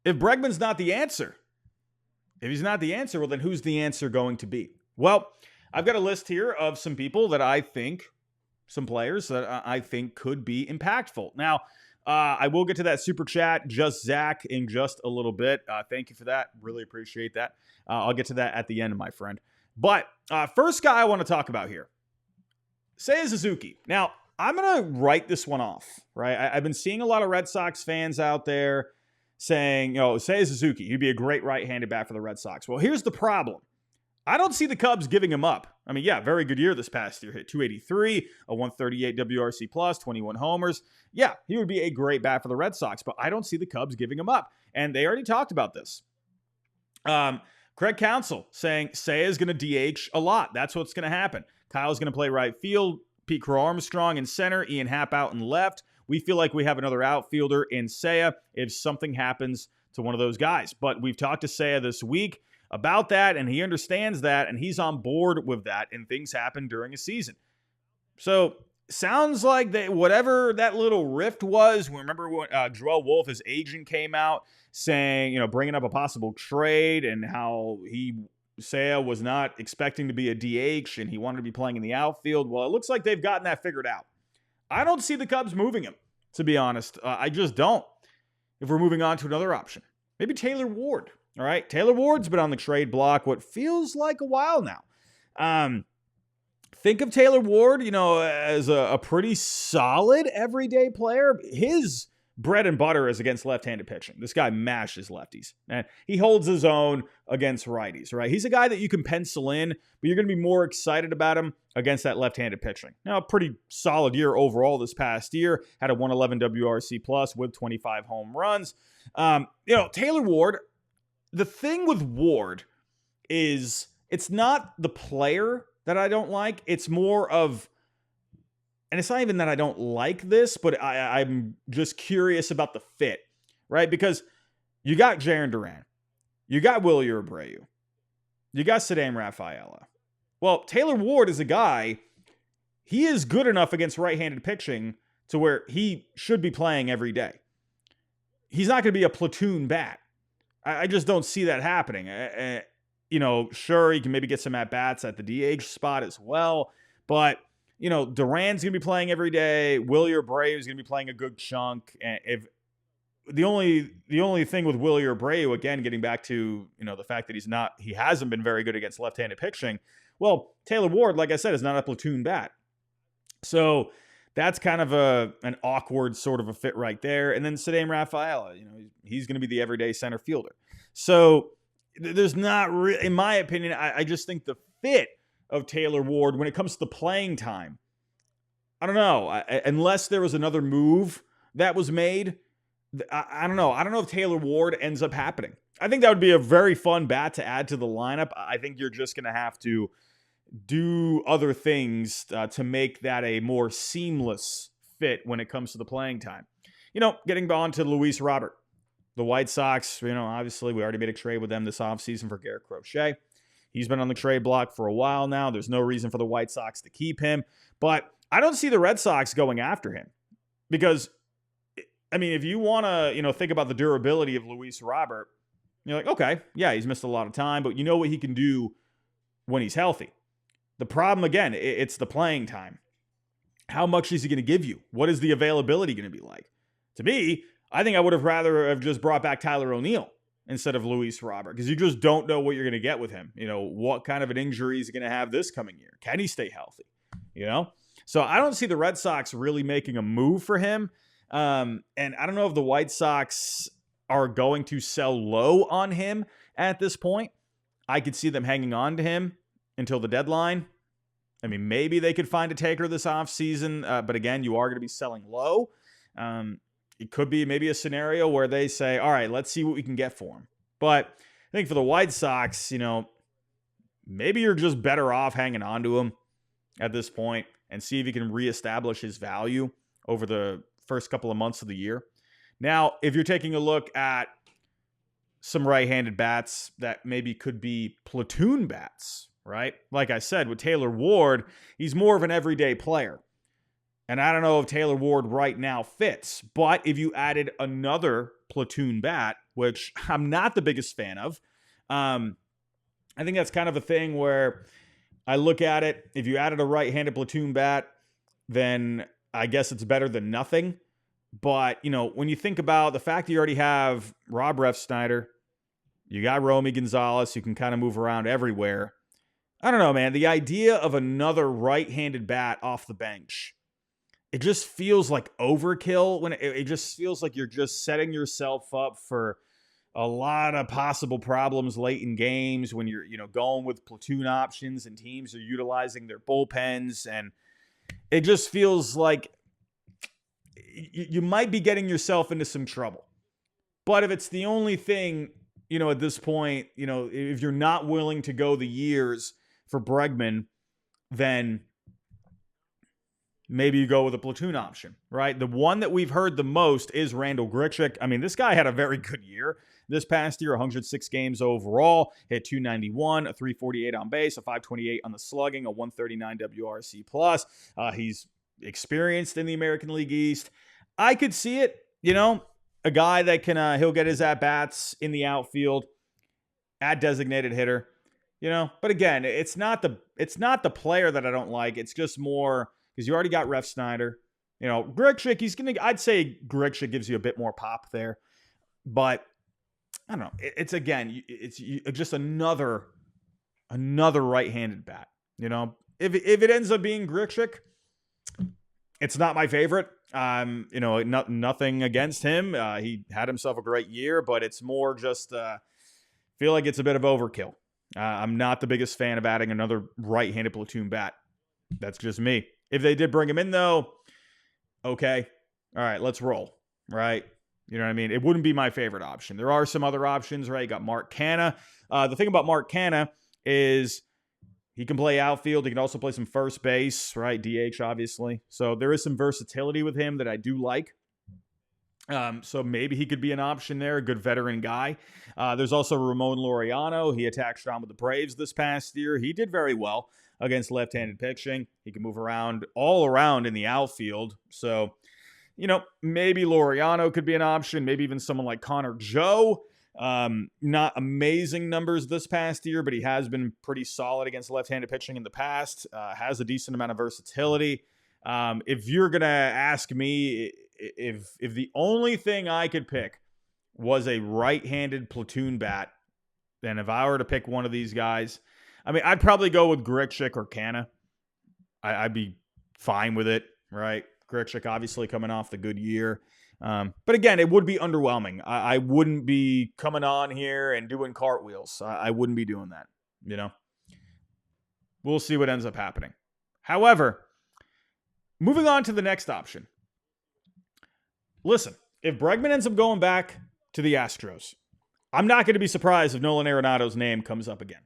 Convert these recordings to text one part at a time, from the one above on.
if Bregman's not the answer, if he's not the answer, well, then who's the answer going to be? Well, I've got a list here of some people that I think, some players that I think could be impactful. Now, I will get to that super chat, just Zach, in just a little bit. Thank you for that. Really appreciate that. I'll get to that at the end, my friend. But first guy I want to talk about here, Seiya Suzuki. Now, I'm going to write this one off, right? I've been seeing a lot of Red Sox fans out there saying, Seiya Suzuki, he'd be a great right-handed bat for the Red Sox. Well, here's the problem. I don't see the Cubs giving him up. I mean, yeah, very good year this past year. Hit 283, a 138 WRC plus, 21 homers. Yeah, he would be a great bat for the Red Sox, but I don't see the Cubs giving him up. And they already talked about this. Craig Counsell saying Seiya is going to DH a lot. That's what's going to happen. Kyle's going to play right field. Pete Crow Armstrong in center. Ian Happ out in left. We feel like we have another outfielder in Seiya if something happens to one of those guys. But we've talked to Seiya this week about that, and he understands that, and he's on board with that, and things happen during a season. So, sounds like whatever that little rift was, remember when Joel Wolf, his agent, came out saying, bringing up a possible trade and how Seiya was not expecting to be a DH and he wanted to be playing in the outfield. Well, it looks like they've gotten that figured out. I don't see the Cubs moving him, to be honest. I just don't. If we're moving on to another option, maybe Taylor Ward. All right, Taylor Ward's been on the trade block what feels like a while now. Think of Taylor Ward, as a pretty solid everyday player. His bread and butter is against left-handed pitching. This guy mashes lefties, and he holds his own against righties, right? He's a guy that you can pencil in, but you're going to be more excited about him against that left-handed pitching. Now, a pretty solid year overall this past year. Had a 111 WRC plus with 25 home runs. Taylor Ward, the thing with Ward is it's not the player that I don't like. It's more of, and it's not even that I don't like this, but I'm just curious about the fit, right? Because you got Jarren Duran, you got Willie Abreu, you got Ceddanne Rafaela. Well, Taylor Ward is a guy, he is good enough against right-handed pitching to where he should be playing every day. He's not going to be a platoon bat. I just don't see that happening. Sure, he can maybe get some at-bats at the DH spot as well, but Duran's going to be playing every day. Willie Abreu is going to be playing a good chunk. And if the only thing with Willie Abreu, again, getting back to, the fact that he hasn't been very good against left-handed pitching. Well, Taylor Ward, like I said, is not a platoon bat. So that's kind of an awkward sort of a fit right there. And then Ceddanne Rafaela, he's going to be the everyday center fielder. So there's not really, in my opinion, I just think the fit of Taylor Ward when it comes to the playing time, I don't know. Unless there was another move that was made, I don't know. I don't know if Taylor Ward ends up happening. I think that would be a very fun bat to add to the lineup. I think you're just going to have to do other things to make that a more seamless fit when it comes to the playing time. Getting on to Luis Robert. The White Sox, obviously we already made a trade with them this offseason for Garrett Crochet. He's been on the trade block for a while now. There's no reason for the White Sox to keep him. But I don't see the Red Sox going after him. Because, if you want to, think about the durability of Luis Robert, you're like, okay, yeah, he's missed a lot of time, but you know what he can do when he's healthy. The problem, again, it's the playing time. How much is he going to give you? What is the availability going to be like? To me, I think I would have rather have just brought back Tyler O'Neill instead of Luis Robert, because you just don't know what you're going to get with him. What kind of an injury is he going to have this coming year? Can he stay healthy? So I don't see the Red Sox really making a move for him. And I don't know if the White Sox are going to sell low on him at this point. I could see them hanging on to him until the deadline. Maybe they could find a taker this offseason, but again, you are going to be selling low. It could be maybe a scenario where they say, all right, let's see what we can get for him. But I think for the White Sox, maybe you're just better off hanging on to him at this point and see if he can reestablish his value over the first couple of months of the year. Now, if you're taking a look at some right-handed bats that maybe could be platoon bats, right? Like I said, with Taylor Ward, he's more of an everyday player. And I don't know if Taylor Ward right now fits, but if you added another platoon bat, which I'm not the biggest fan of, I think that's kind of a thing where I look at it. If you added a right-handed platoon bat, then I guess it's better than nothing. But, when you think about the fact that you already have Rob Refsnyder, you got Romy Gonzalez, who can kind of move around everywhere. I don't know, man. The idea of another right-handed bat off the bench, it just feels like overkill. When it just feels like you're just setting yourself up for a lot of possible problems late in games when you're, going with platoon options and teams are utilizing their bullpens. And it just feels like you might be getting yourself into some trouble. But if it's the only thing, at this point, if you're not willing to go the years for Bregman, then maybe you go with a platoon option, right? The one that we've heard the most is Randall Grichuk. I mean, this guy had a very good year this past year, 106 games overall, hit 291, a 348 on base, a 528 on the slugging, a 139 WRC plus. He's experienced in the American League East. I could see it, a guy that can, he'll get his at-bats in the outfield at designated hitter, but again, it's not the player that I don't like. It's just more because you already got Refsnyder, Grichuk, I'd say Grichuk gives you a bit more pop there, but I don't know. It's just another right-handed bat, if it ends up being Grichuk, it's not my favorite. Nothing against him. He had himself a great year, but it's more just feel like it's a bit of overkill. I'm not the biggest fan of adding another right-handed platoon bat. That's just me. If they did bring him in, though, okay. All right, let's roll, right? You know what I mean? It wouldn't be my favorite option. There are some other options, right? You got Mark Canha. The thing about Mark Canha is he can play outfield. He can also play some first base, right? DH, obviously. So there is some versatility with him that I do like. So maybe he could be an option there, a good veteran guy. There's also Ramon Laureano. He attached on with the Braves this past year. He did very well against left-handed pitching. He can move around all around in the outfield. So, maybe Laureano could be an option. Maybe even someone like Connor Joe. Not amazing numbers this past year, but he has been pretty solid against left-handed pitching in the past. Has a decent amount of versatility. If you're going to ask me if the only thing I could pick was a right-handed platoon bat, then if I were to pick one of these guys, I'd probably go with Grichuk or Canha. I'd be fine with it, right? Grichuk obviously coming off the good year. But again, it would be underwhelming. I wouldn't be coming on here and doing cartwheels. I wouldn't be doing that, We'll see what ends up happening. However, moving on to the next option. Listen, if Bregman ends up going back to the Astros, I'm not going to be surprised if Nolan Arenado's name comes up again.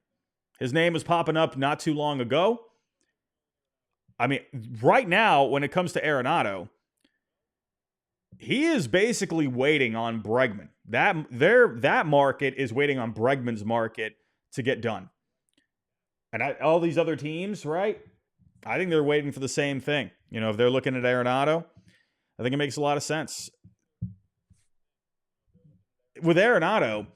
His name was popping up not too long ago. Right now, when it comes to Arenado, he is basically waiting on Bregman. That market is waiting on Bregman's market to get done. And all these other teams, right? I think they're waiting for the same thing. If they're looking at Arenado, I think it makes a lot of sense. With Arenado,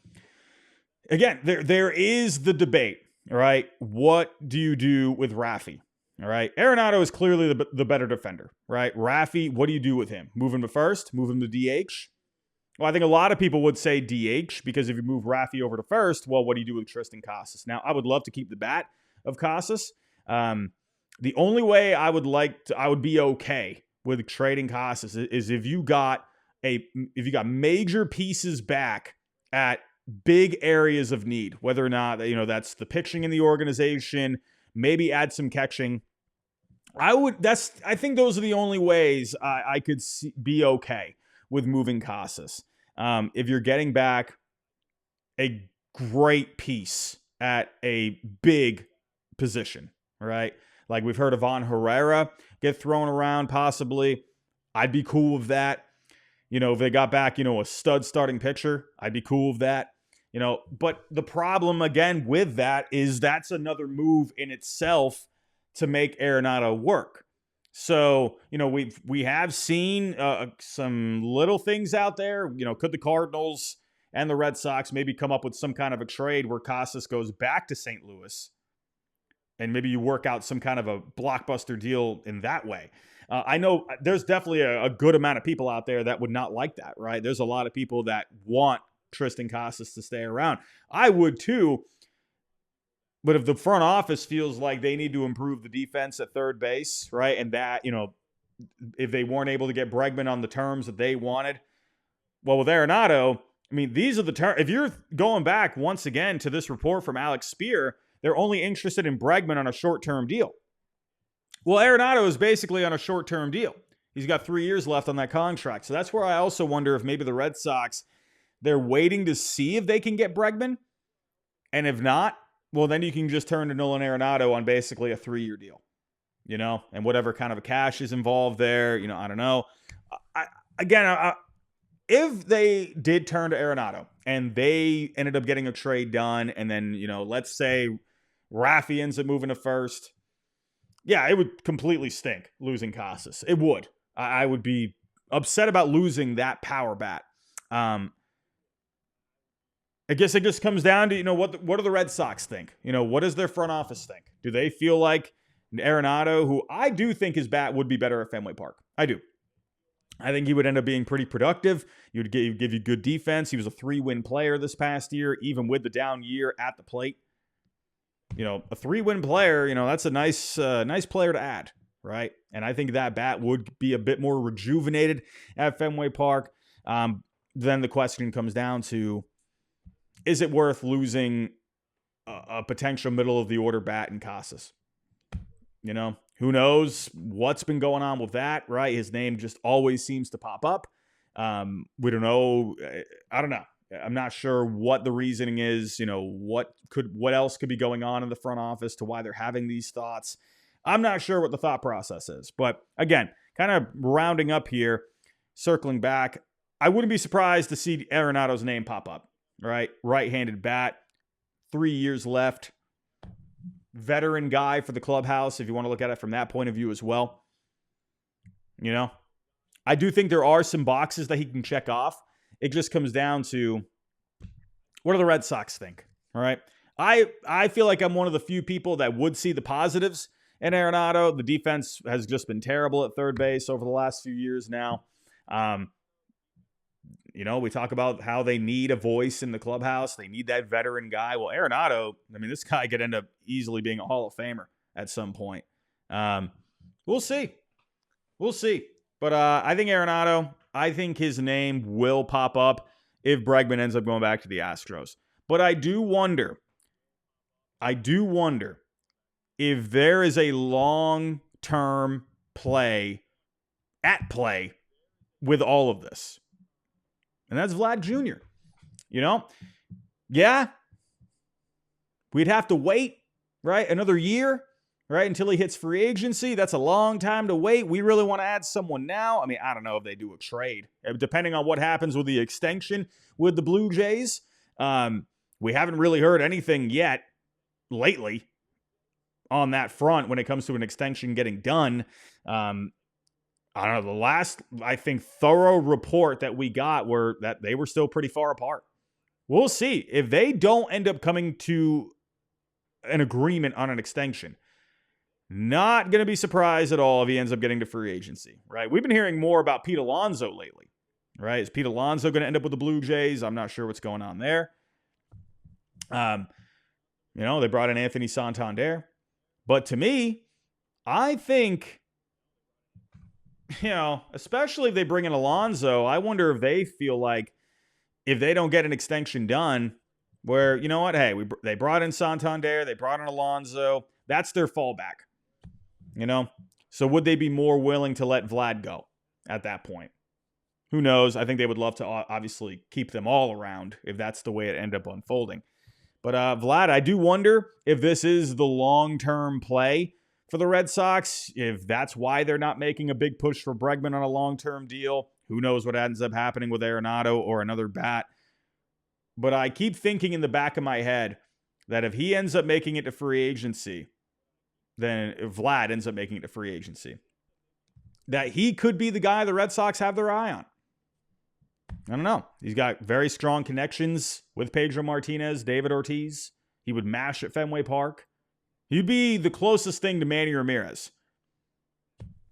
again, there is the debate, right? What do you do with Rafi? All right. Arenado is clearly the better defender, right? Rafi, what do you do with him? Move him to first? Move him to DH? Well, I think a lot of people would say DH because if you move Rafi over to first, well, what do you do with Tristan Casas? Now, I would love to keep the bat of Casas. The only way I would be okay with trading Casas is if you got major pieces back at big areas of need, whether or not, that's the pitching in the organization, maybe add some catching. I think those are the only ways I could be okay with moving Casas. If you're getting back a great piece at a big position, right? Like we've heard Ivan Herrera get thrown around possibly. I'd be cool with that. If they got back, a stud starting pitcher, I'd be cool with that. But the problem again with that is that's another move in itself to make Arenado work. So, we have seen some little things out there. Could the Cardinals and the Red Sox maybe come up with some kind of a trade where Casas goes back to St. Louis and maybe you work out some kind of a blockbuster deal in that way? I know there's definitely a good amount of people out there that would not like that, right? There's a lot of people that want Tristan Casas to stay around. I would too. But if the front office feels like they need to improve the defense at third base, right? And that, if they weren't able to get Bregman on the terms that they wanted, well, with Arenado, I mean, these are the terms. If you're going back once again to this report from Alex Spear, they're only interested in Bregman on a short-term deal. Well, Arenado is basically on a short-term deal. He's got 3 years left on that contract. So that's where I also wonder if maybe the Red Sox, they're waiting to see if they can get Bregman. And if not, well, then you can just turn to Nolan Arenado on basically a 3-year deal, and whatever kind of a cash is involved there, I don't know. If they did turn to Arenado and they ended up getting a trade done, and then, let's say Rafi ends up moving to first, yeah, it would completely stink losing Casas. It would. I would be upset about losing that power bat. I guess it just comes down to, what do the Red Sox think? What does their front office think? Do they feel like Arenado, who I do think his bat would be better at Fenway Park? I do. I think he would end up being pretty productive. He would give you good defense. He was a 3-win player this past year, even with the down year at the plate. A 3-win player, that's a nice player to add, right? And I think that bat would be a bit more rejuvenated at Fenway Park. Then the question comes down to, is it worth losing a potential middle of the order bat in Casas? Who knows what's been going on with that, right? His name just always seems to pop up. We don't know. I don't know. I'm not sure what the reasoning is. What else could be going on in the front office to why they're having these thoughts. I'm not sure what the thought process is. But again, kind of rounding up here, circling back, I wouldn't be surprised to see Arenado's name pop up. Right? Right-handed bat, 3 years left. Veteran guy for the clubhouse, if you want to look at it from that point of view as well. I do think there are some boxes that he can check off. It just comes down to, what do the Red Sox think? All right. I feel like I'm one of the few people that would see the positives in Arenado. The defense has just been terrible at third base over the last few years now. We talk about how they need a voice in the clubhouse. They need that veteran guy. Well, Arenado, this guy could end up easily being a Hall of Famer at some point. We'll see. But I think Arenado, I think his name will pop up if Bregman ends up going back to the Astros. But I do wonder if there is a long-term play with all of this. And that's Vlad Jr. Yeah, we'd have to wait, right? Another year, right? Until he hits free agency. That's a long time to wait. We really want to add someone now. I don't know if they do a trade. Depending on what happens with the extension with the Blue Jays. We haven't really heard anything yet lately on that front when it comes to an extension getting done. I don't know, the last, I think, thorough report that we got were that they were still pretty far apart. We'll see. If they don't end up coming to an agreement on an extension, not going to be surprised at all if he ends up getting to free agency, right? We've been hearing more about Pete Alonso lately, right? Is Pete Alonso going to end up with the Blue Jays? I'm not sure what's going on there. They brought in Anthony Santander. But to me, I think, especially if they bring in Alonso, I wonder if they feel like if they don't get an extension done, where, you know what, hey, they brought in Santander, they brought in Alonso, that's their fallback, So would they be more willing to let Vlad go at that point? Who knows? I think they would love to obviously keep them all around if that's the way it ended up unfolding. But Vlad, I do wonder if this is the long-term play for the Red Sox, if that's why they're not making a big push for Bregman on a long-term deal. Who knows what ends up happening with Arenado or another bat. But I keep thinking in the back of my head that if he ends up making it to free agency, then if Vlad ends up making it to free agency, that he could be the guy the Red Sox have their eye on. I don't know. He's got very strong connections with Pedro Martinez, David Ortiz. He would mash at Fenway Park. He'd be the closest thing to Manny Ramirez,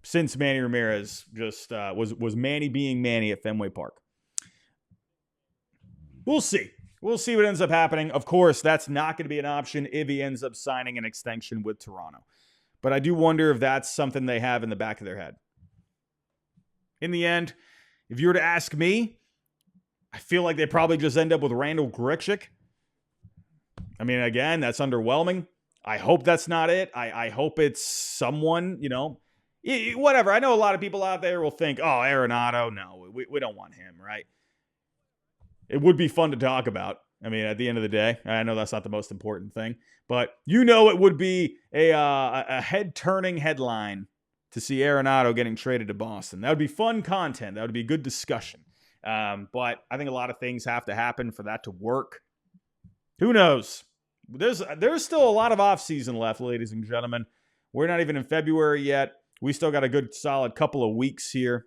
since Manny Ramirez just was Manny being Manny at Fenway Park. We'll see. We'll see what ends up happening. Of course, that's not going to be an option if he ends up signing an extension with Toronto. But I do wonder if that's something they have in the back of their head. In the end, if you were to ask me, I feel like they probably just end up with Randall Grichuk. I mean, again, that's underwhelming. I hope that's not it. I hope it's someone, whatever. I know a lot of people out there will think, oh, Arenado, no, we don't want him, right? It would be fun to talk about. I mean, at the end of the day, I know that's not the most important thing, but it would be a head-turning headline to see Arenado getting traded to Boston. That would be fun content. That would be good discussion. But I think a lot of things have to happen for that to work. Who knows? There's still a lot of offseason left, ladies and gentlemen. We're not even in February yet. We still got a good solid couple of weeks here